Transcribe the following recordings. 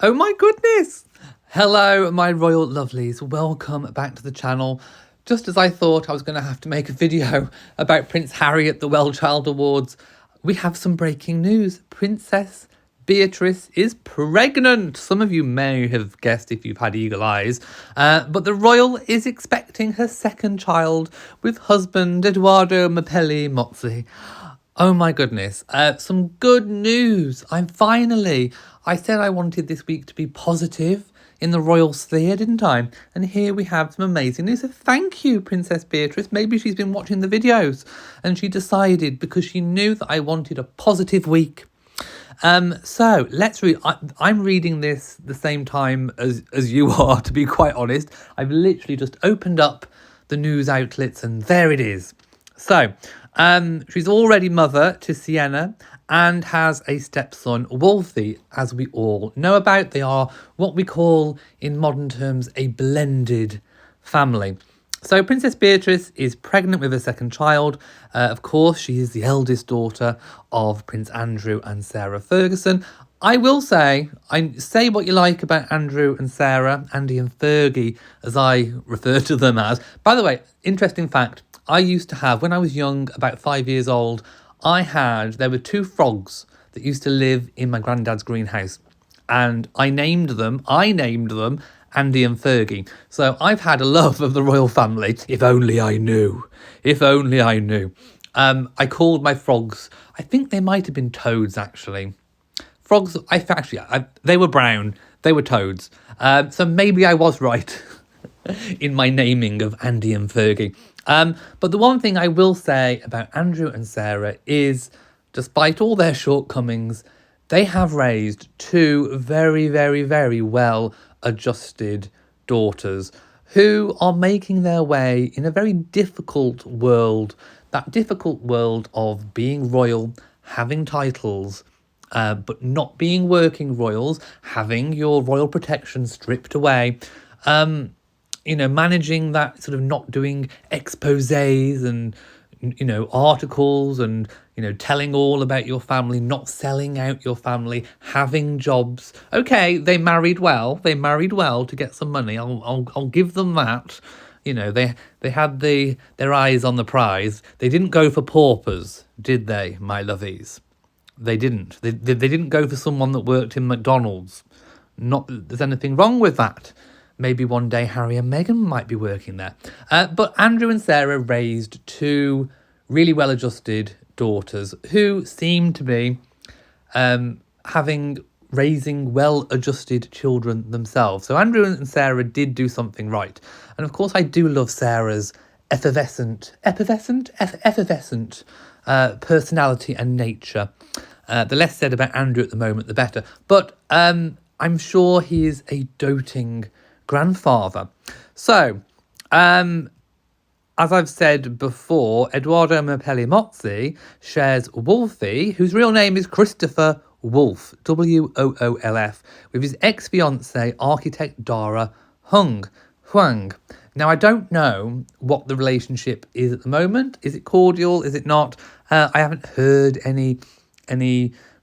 Oh my goodness! Hello, my royal lovelies. Welcome back to the channel. Just as I thought I was going to have to make a video about Prince Harry at the Well Child Awards, we have some breaking news. Princess Beatrice is pregnant. Some of you may have guessed if you've had eagle eyes, but the royal is expecting her second child with husband Edoardo Mapelli Mozzi. Oh my goodness. Some good news. I said I wanted this week to be positive in the royal sphere, didn't I? And here we have some amazing news. So thank you, Princess Beatrice. Maybe she's been watching the videos and she decided because she knew that I wanted a positive week. So let's read. I'm reading this the same time as you are, to be quite honest. I've literally just opened up the news outlets and there it is. So, she's already mother to Sienna and has a stepson, Wolfie, as we all know about. They are what we call, in modern terms, a blended family. So Princess Beatrice is pregnant with a second child. Of course, she is the eldest daughter of Prince Andrew and Sarah Ferguson. I will say what you like about Andrew and Sarah, Andy and Fergie, as I refer to them as. By the way, interesting fact, I used to have, when I was young, about 5 years old, there were two frogs that used to live in my granddad's greenhouse. And I named them Andy and Fergie. So I've had a love of the royal family. If only I knew. If only I knew. I called my frogs, I think they might have been toads, actually. Frogs, they were brown. They were toads. So maybe I was right in my naming of Andy and Fergie. But the one thing I will say about Andrew and Sarah is, despite all their shortcomings, they have raised two very, very, very well-adjusted daughters who are making their way in a very difficult world, that difficult world of being royal, having titles, but not being working royals, having your royal protection stripped away, managing that, sort of not doing exposés and, articles and, telling all about your family, not selling out your family, having jobs. Okay, they married well to get some money. I'll give them that. They had their eyes on the prize. They didn't go for paupers, did they, my lovies? They didn't. They didn't go for someone that worked in McDonald's. Not that there's anything wrong with that. Maybe one day Harry and Meghan might be working there. But Andrew and Sarah raised two really well-adjusted daughters who seem to be raising well-adjusted children themselves. So Andrew and Sarah did do something right. And of course, I do love Sarah's effervescent personality and nature. The less said about Andrew at the moment, the better. But I'm sure he is a doting grandfather. So, as I've said before, Edoardo Mapelli Mozzi shares Wolfie, whose real name is Christopher Wolf, Woolf, with his ex-fiancée, architect Dara Huang. Now, I don't know what the relationship is at the moment. Is it cordial? Is it not? I haven't heard any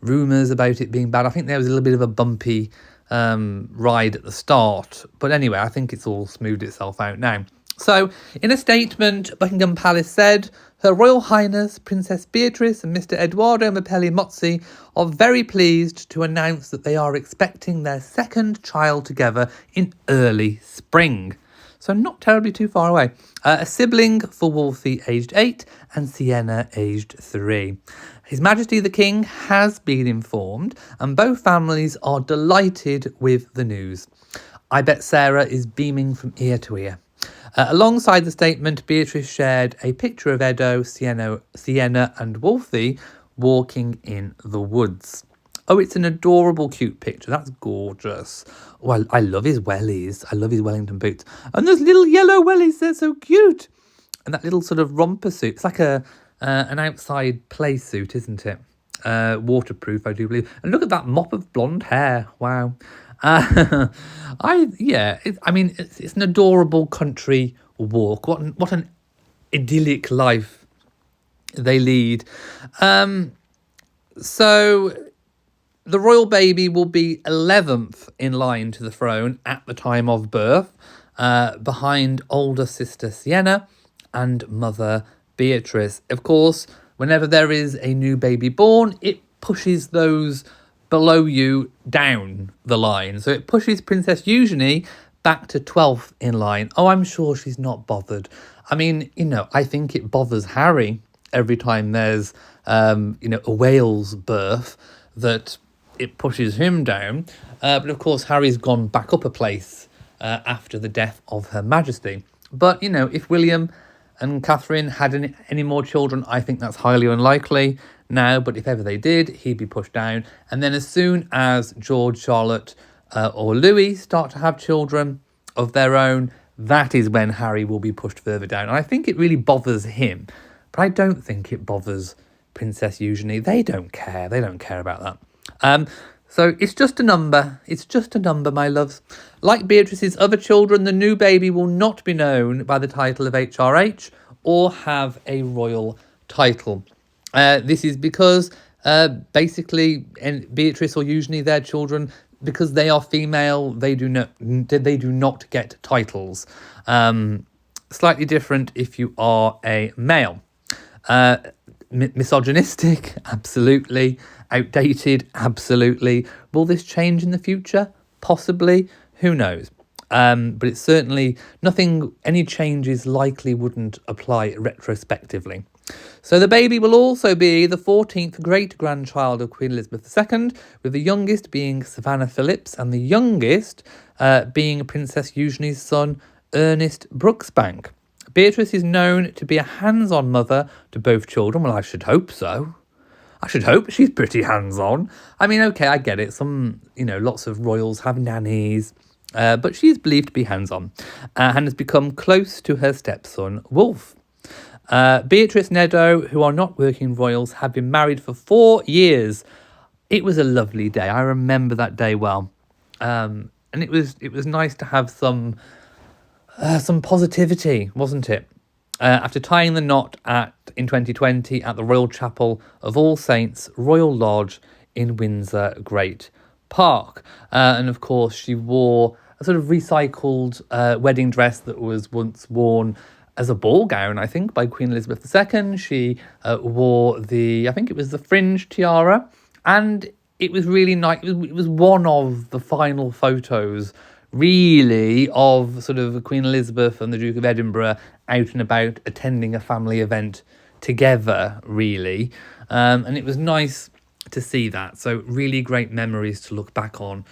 rumours about it being bad. I think there was a little bit of a bumpy ride at the start. But anyway, I think it's all smoothed itself out now. So, in a statement, Buckingham Palace said, Her Royal Highness Princess Beatrice and Mr. Edoardo Mapelli Mozzi are very pleased to announce that they are expecting their second child together in early spring. So not terribly too far away. A sibling for Wolfie, aged 8, and Sienna, aged 3. His Majesty the King has been informed, and both families are delighted with the news. I bet Sarah is beaming from ear to ear. Alongside the statement, Beatrice shared a picture of Edo, Sienna and Wolfie walking in the woods. Oh, it's an adorable, cute picture. That's gorgeous. Oh, I love his wellies. I love his Wellington boots. And those little yellow wellies, they're so cute. And that little sort of romper suit. It's like an outside play suit, isn't it? Waterproof, I do believe. And look at that mop of blonde hair. Wow. It's an adorable country walk. What an idyllic life they lead. So the royal baby will be 11th in line to the throne at the time of birth, behind older sister Sienna and mother Beatrice. Of course, whenever there is a new baby born, it pushes those below you down the line. So it pushes Princess Eugenie back to 12th in line. Oh, I'm sure she's not bothered. I mean, I think it bothers Harry every time there's, a Wales birth, that it pushes him down. But of course, Harry's gone back up a place after the death of Her Majesty. But, if William and Catherine had any more children, I think that's highly unlikely now. But if ever they did, he'd be pushed down. And then as soon as George, Charlotte or Louis start to have children of their own, that is when Harry will be pushed further down. And I think it really bothers him. But I don't think it bothers Princess Eugenie. They don't care. They don't care about that. So it's just a number. It's just a number, my loves. Like Beatrice's other children, the new baby will not be known by the title of HRH or have a royal title. This is because basically Beatrice or Eugenie, their children, because they are female, they do not get titles. Slightly different if you are a male. Misogynistic, absolutely. Outdated, absolutely. Will this change in the future? Possibly. Who knows? But it's certainly any changes likely wouldn't apply retrospectively. So the baby will also be the 14th great-grandchild of Queen Elizabeth II, with the youngest being Savannah Phillips and the youngest being Princess Eugenie's son, Ernest Brooksbank. Beatrice is known to be a hands-on mother to both children. Well, I should hope so. I should hope she's pretty hands-on. I mean, okay, I get it. Some, lots of royals have nannies, but she is believed to be hands-on and has become close to her stepson, Wolf. Beatrice and Edo, who are not working royals, have been married for 4 years. It was a lovely day. I remember that day well. And it was nice to have some positivity, wasn't it? After tying the knot in 2020 at the Royal Chapel of All Saints Royal Lodge in Windsor Great Park. And of course, she wore a sort of recycled wedding dress that was once worn as a ball gown, I think, by Queen Elizabeth II. She wore I think it was the fringe tiara, and it was really nice. It was one of the final photos, really, of sort of Queen Elizabeth and the Duke of Edinburgh out and about attending a family event together, really. And it was nice to see that. So really great memories to look back on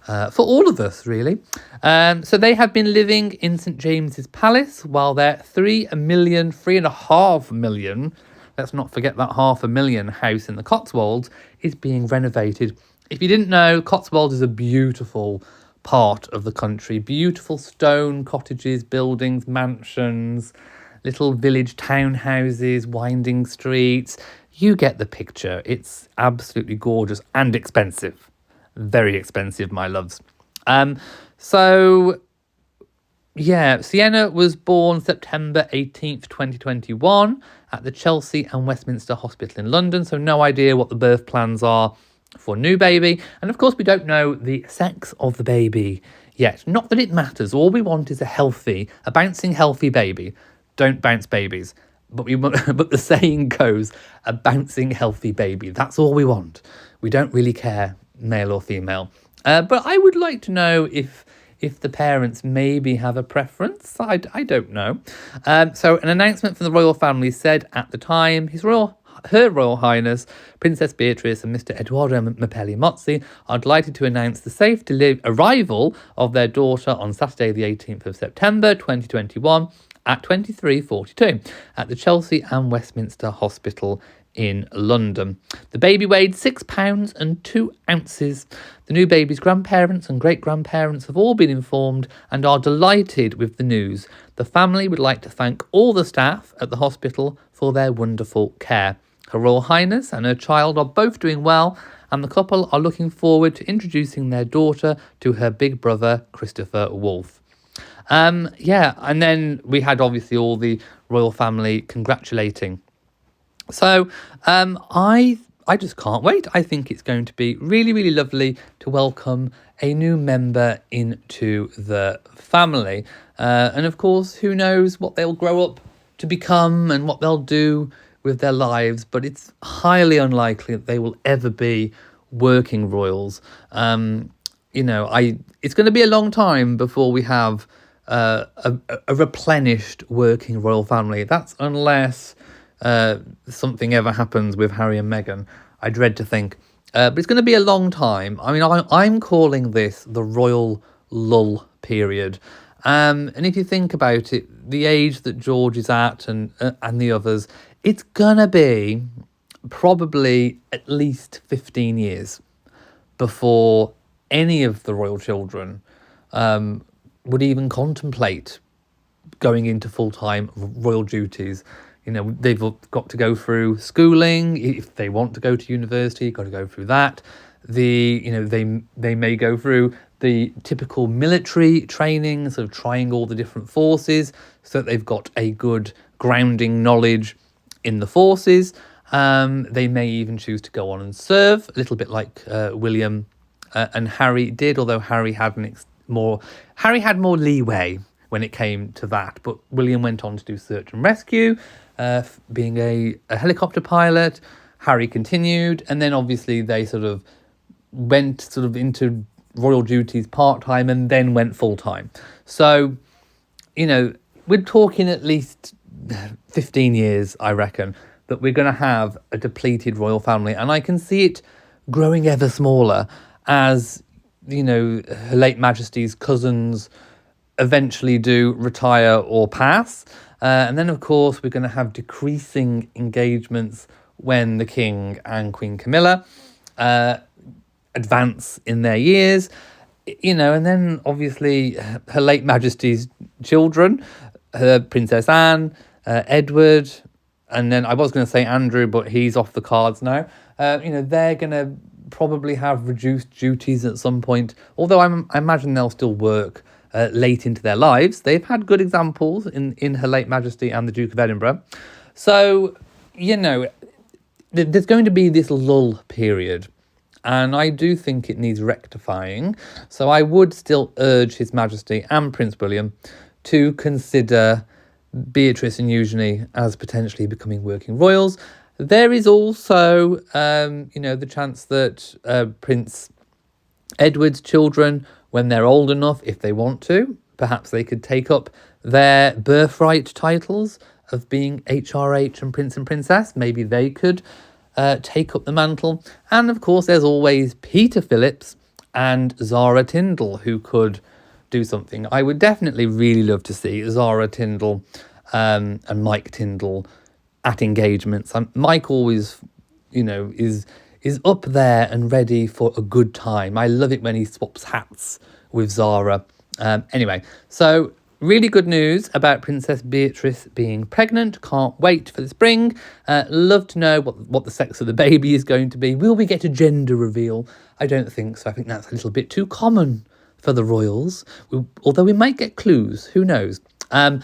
for all of us, really. So they have been living in St James's Palace while their 3.5 million, let's not forget that 500,000 house in the Cotswolds, is being renovated. If you didn't know, Cotswolds is a beautiful part of the country. Beautiful stone cottages, buildings, mansions, little village townhouses, winding streets. You get the picture. It's absolutely gorgeous and expensive. Very expensive, my loves. Sienna was born September 18th, 2021 at the Chelsea and Westminster Hospital in London. So no idea what the birth plans are for new baby. And of course, we don't know the sex of the baby yet. Not that it matters. All we want is a bouncing healthy baby. Don't bounce babies. But the saying goes, a bouncing healthy baby. That's all we want. We don't really care, male or female. But I would like to know if the parents maybe have a preference. I don't know. So an announcement from the royal family said at the time, Her Royal Highness Princess Beatrice and Mr. Edoardo Mapelli Mozzi are delighted to announce the safe arrival of their daughter on Saturday the 18th of September 2021 at 23:42 at the Chelsea and Westminster Hospital in London. The baby weighed 6 pounds and 2 ounces. The new baby's grandparents and great-grandparents have all been informed and are delighted with the news. The family would like to thank all the staff at the hospital for their wonderful care. Her Royal Highness and her child are both doing well, and the couple are looking forward to introducing their daughter to her big brother, Christopher Wolfe. And then we had obviously all the royal family congratulating. So I I just can't wait. I think it's going to be really, really lovely to welcome a new member into the family. And of course, who knows what they'll grow up to become and what they'll do with their lives. But it's highly unlikely that they will ever be working royals. It's going to be a long time before we have a replenished working royal family. That's unless something ever happens with Harry and Meghan. I dread to think. But it's going to be a long time. I mean, I'm calling this the royal lull period. And if you think about it, the age that George is at and the others, it's going to be probably at least 15 years before any of the royal children would even contemplate going into full-time royal duties. They've got to go through schooling. If they want to go to university, got to go through that. They may go through the typical military training, sort of trying all the different forces so that they've got a good grounding knowledge in the forces. They may even choose to go on and serve, a little bit like William and Harry did, although Harry had more leeway when it came to that. But William went on to do search and rescue, being a helicopter pilot. Harry continued, and then obviously they sort of went into royal duties part-time and then went full-time. So, we're talking at least 15 years, I reckon, that we're going to have a depleted royal family. And I can see it growing ever smaller as, Her late Majesty's cousins eventually do retire or pass. And then, of course, we're going to have decreasing engagements when the King and Queen Camilla advance in their years. And then, obviously, Her late Majesty's children, Princess Anne, Edward, and then I was going to say Andrew, but he's off the cards now. They're going to probably have reduced duties at some point, although I imagine they'll still work late into their lives. They've had good examples in Her late Majesty and the Duke of Edinburgh. So, there's going to be this lull period, and I do think it needs rectifying. So I would still urge His Majesty and Prince William to consider Beatrice and Eugenie as potentially becoming working royals. There is also, the chance that Prince Edward's children, when they're old enough, if they want to, perhaps they could take up their birthright titles of being HRH and Prince and Princess. Maybe they could take up the mantle. And of course, there's always Peter Phillips and Zara Tindall who could do something. I would definitely really love to see Zara Tindall and Mike Tindall at engagements. Mike always, is up there and ready for a good time. I love it when he swaps hats with Zara. Anyway, so really good news about Princess Beatrice being pregnant. Can't wait for the spring. Love to know what the sex of the baby is going to be. Will we get a gender reveal? I don't think so. I think that's a little bit too common for the royals, although we might get clues. Who knows? And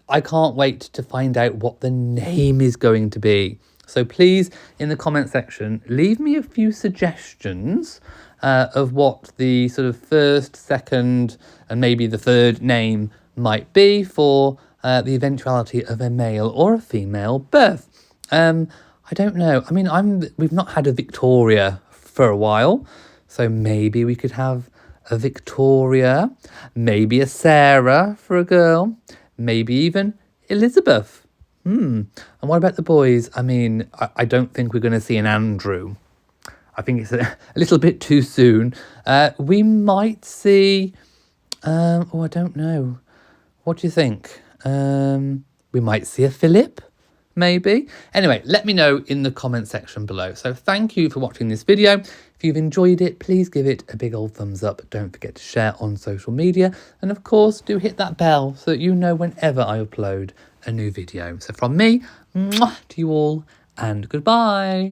I can't wait to find out what the name is going to be. So please, in the comment section, leave me a few suggestions of what the sort of first, second, and maybe the third name might be for the eventuality of a male or a female birth. I don't know. I mean, we've not had a Victoria for a while, so maybe we could have a Victoria, maybe a Sarah for a girl, maybe even Elizabeth. And what about the boys? I mean, I don't think we're going to see an Andrew. I think it's a little bit too soon. We might see... I don't know. What do you think? We might see a Philip, maybe. Anyway, let me know in the comment section below. So thank you for watching this video. If you've enjoyed it, please give it a big old thumbs up. Don't forget to share on social media. And of course, do hit that bell so that you know whenever I upload a new video. So from me, mwah, to you all, and goodbye.